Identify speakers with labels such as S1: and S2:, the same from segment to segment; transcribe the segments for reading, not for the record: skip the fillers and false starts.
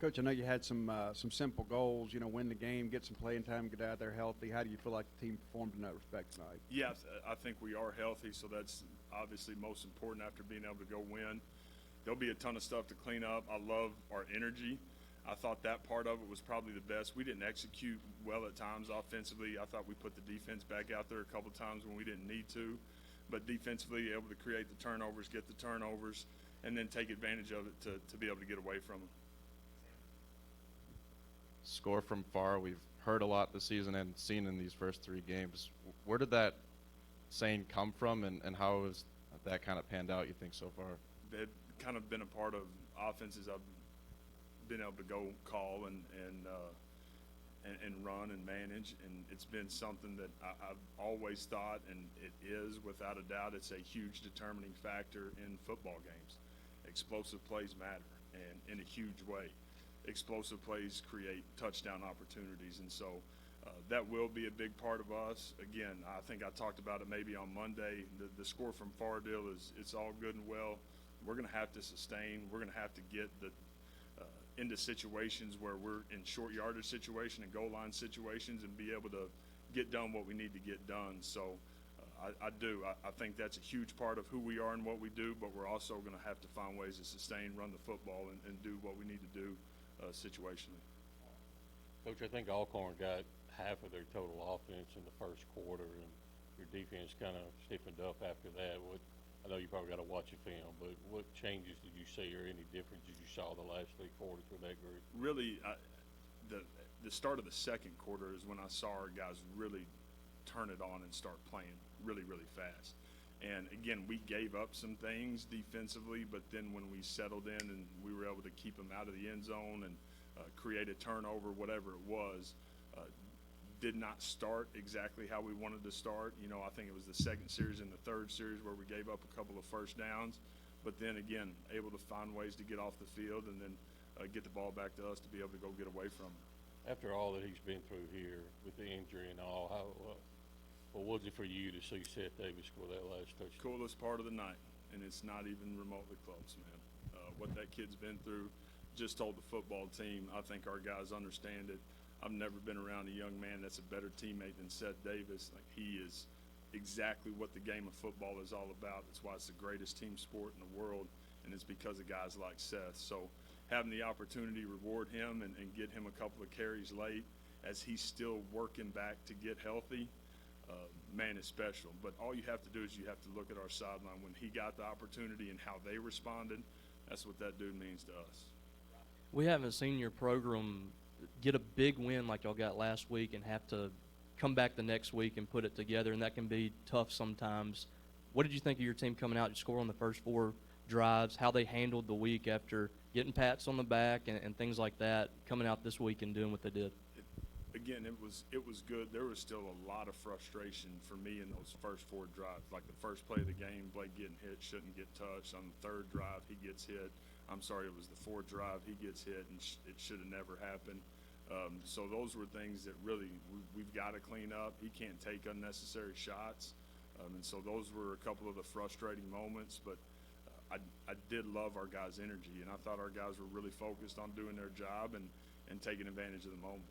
S1: Coach, I know you had some simple goals, win the game, get some playing time, get out there healthy. How do you feel like the team performed in that respect tonight?
S2: Yes, I think we are healthy, so that's obviously most important after being able to go win. There'll be a ton of stuff to clean up. I love our energy. I thought that part of it was probably the best. We didn't execute well at times offensively. I thought we put the defense back out there a couple times when we didn't need to. But defensively, able to create the turnovers, get the turnovers, and then take advantage of it to be able to get away from them.
S3: Score from far. We've heard a lot this season and seen in these first three games. Where did that saying come from, and how has that kind of panned out, you think, so far?
S2: They've kind of been a part of offenses I've been able to go call and run and manage, and it's been something that I've always thought, and it is without a doubt. It's a huge determining factor in football games. Explosive plays matter, and in a huge way. Explosive plays create touchdown opportunities, and so that will be a big part of us. Again, I think I talked about it maybe on Monday. The score from far deal it's all good and well. We're going to have to sustain. We're going to have to get into situations where we're in short yardage situation and goal line situations and be able to get done what we need to get done. So I think that's a huge part of who we are and what we do, but we're also going to have to find ways to sustain, run the football, and do what we need to do situationally.
S4: Coach, I think Alcorn got half of their total offense in the first quarter, and your defense kind of stiffened up after that. I know you probably got to watch a film, but what changes did you see or any differences you saw the last three quarters with that group?
S2: Really, the start of the second quarter is when I saw our guys really turn it on and start playing really, really fast. And again, we gave up some things defensively, but then when we settled in and we were able to keep them out of the end zone and create a turnover, whatever it was, did not start exactly how we wanted to start. I think it was the second series and the third series where we gave up a couple of first downs, but then again, able to find ways to get off the field and then get the ball back to us to be able to go get away from it.
S4: After all that he's been through here with the injury and all, what was it for you to see Seth Davis score that last touchdown?
S2: Coolest part of the night, and it's not even remotely close, man. What that kid's been through, just told the football team, I think our guys understand it. I've never been around a young man that's a better teammate than Seth Davis. Like, he is exactly what the game of football is all about. That's why it's the greatest team sport in the world, and it's because of guys like Seth. So having the opportunity to reward him and get him a couple of carries late as he's still working back to get healthy, man, is special. But all you have to do is you have to look at our sideline. When he got the opportunity and how they responded, that's what that dude means to us.
S5: We haven't seen your program get a big win like y'all got last week and have to come back the next week and put it together, and that can be tough sometimes. What did you think of your team coming out to score on the first four drives, how they handled the week after getting pats on the back and things like that, coming out this week and doing what they did?
S2: Again, it was good. There was still a lot of frustration for me in those first four drives. Like the first play of the game, Blake getting hit, shouldn't get touched. On the third drive, he gets hit. It was the fourth drive, he gets hit, and it should have never happened. So those were things that really we've got to clean up. He can't take unnecessary shots. And so those were a couple of the frustrating moments. But I did love our guys' energy, and I thought our guys were really focused on doing their job and taking advantage of the moment.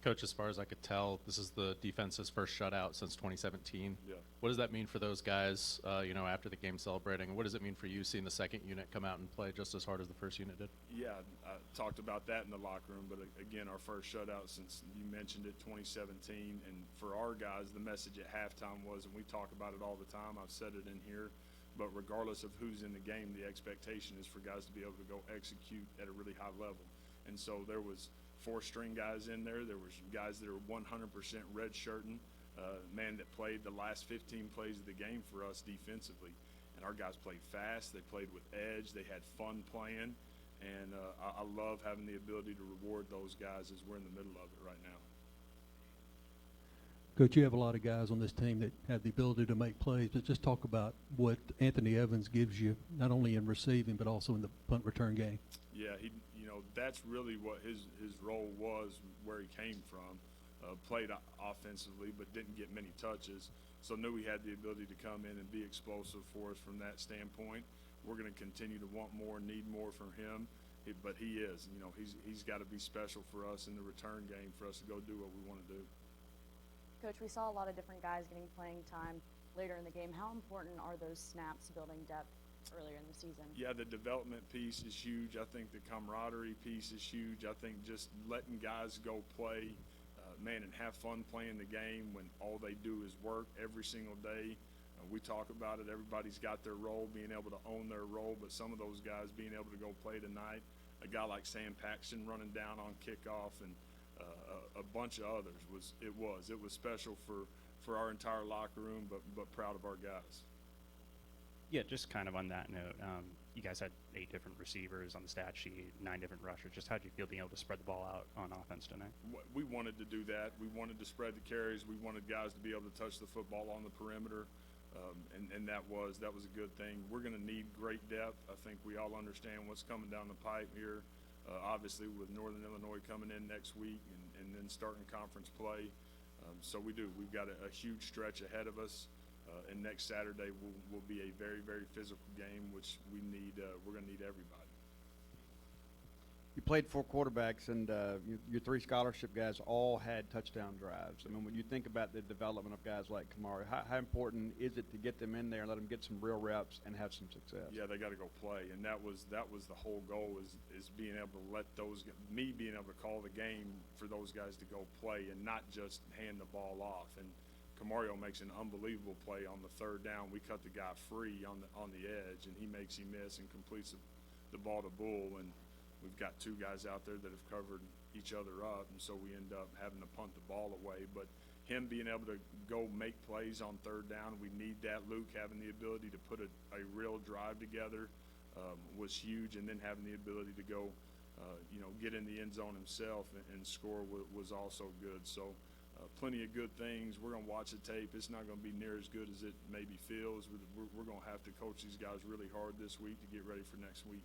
S6: Coach, as far as I could tell, this is the defense's first shutout since 2017.
S2: Yeah.
S6: What does that mean for those guys, after the game celebrating? And what does it mean for you seeing the second unit come out and play just as hard as the first unit did?
S2: Yeah, I talked about that in the locker room. But, again, our first shutout since you mentioned it, 2017. And for our guys, the message at halftime was, and we talk about it all the time, I've said it in here, but regardless of who's in the game, the expectation is for guys to be able to go execute at a really high level. And so there was four-string guys in there. There was guys that are 100% redshirting, that played the last 15 plays of the game for us defensively. And our guys played fast. They played with edge. They had fun playing. And I love having the ability to reward those guys as we're in the middle of it right now.
S7: Coach, you have a lot of guys on this team that have the ability to make plays, but just talk about what Anthony Evans gives you, not only in receiving but also in the punt return game.
S2: Yeah, that's really what his role was, where he came from. Played offensively but didn't get many touches, so knew he had the ability to come in and be explosive for us from that standpoint. We're going to continue to want more, need more from him, But he is. You know, he's got to be special for us in the return game for us to go do what we want to do.
S8: Coach, we saw a lot of different guys getting playing time later in the game. How important are those snaps building depth earlier in the season?
S2: Yeah, the development piece is huge. I think the camaraderie piece is huge. I think just letting guys go play, man, and have fun playing the game when all they do is work every single day. We talk about it. Everybody's got their role, being able to own their role, but some of those guys being able to go play tonight, a guy like Sam Paxton running down on kickoff, and a bunch of others, it was special for our entire locker room, but proud of our guys.
S9: Yeah, just kind of on that note, you guys had 8 different receivers on the stat sheet, 9 different rushers. Just how did you feel being able to spread the ball out on offense tonight?
S2: We wanted to do that. We wanted to spread the carries. We wanted guys to be able to touch the football on the perimeter. And that was a good thing. We're going to need great depth. I think we all understand what's coming down the pipe here. Obviously, with Northern Illinois coming in next week and then starting conference play. So we do. We've got a huge stretch ahead of us. And next Saturday will be a very, very physical game, which we need. We're going to need everybody.
S1: You played 4 quarterbacks, and your 3 scholarship guys all had touchdown drives. I mean, when you think about the development of guys like Kamari, how important is it to get them in there and let them get some real reps and have some success?
S2: Yeah, they got to go play, and that was the whole goal is being able to let me being able to call the game for those guys to go play and not just hand the ball off. And Camario makes an unbelievable play on the 3rd down. We cut the guy free on the edge, and he makes him miss and completes the ball to Bull. And we've got 2 guys out there that have covered each other up, and so we end up having to punt the ball away. But him being able to go make plays on 3rd down, we need that. Luke having the ability to put a real drive together was huge, and then having the ability to go, get in the end zone himself and score was also good. So plenty of good things. We're going to watch the tape. It's not going to be near as good as it maybe feels. We're going to have to coach these guys really hard this week to get ready for next week.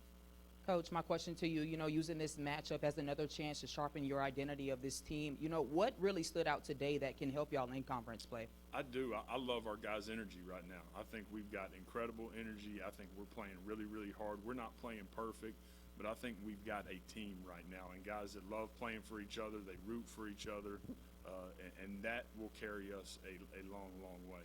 S10: Coach, my question to you, using this matchup as another chance to sharpen your identity of this team, what really stood out today that can help y'all in conference play?
S2: I do. I love our guys' energy right now. I think we've got incredible energy. I think we're playing really, really hard. We're not playing perfect, but I think we've got a team right now, and guys that love playing for each other. They root for each other, and that will carry us a long, long way.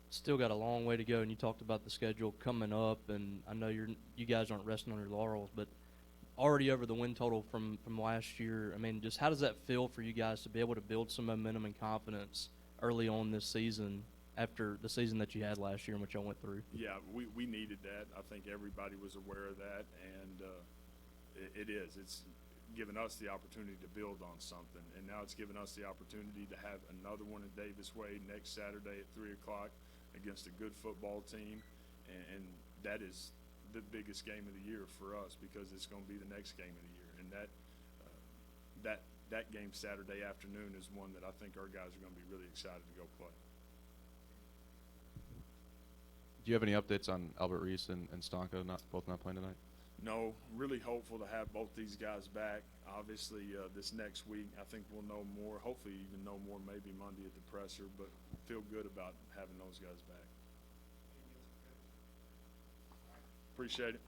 S5: Still got a long way to go, and you talked about the schedule coming up, and I know you guys aren't resting on your laurels, but already over the win total from last year. I mean, just how does that feel for you guys to be able to build some momentum and confidence early on this season after the season that you had last year and what y'all went through?
S2: Yeah, we needed that. I think everybody was aware of that, and it is. It's given us the opportunity to build on something, and now it's given us the opportunity to have another one in Davis Wade next Saturday at 3 o'clock against a good football team, and that is the biggest game of the year for us because it's going to be the next game of the year, and that game Saturday afternoon is one that I think our guys are going to be really excited to go play.
S3: Do you have any updates on Albert Reese and Stonka both not playing tonight?
S2: No, really hopeful to have both these guys back. Obviously, this next week, I think we'll know more, hopefully even know more maybe Monday at the presser, but feel good about having those guys back. Appreciate it.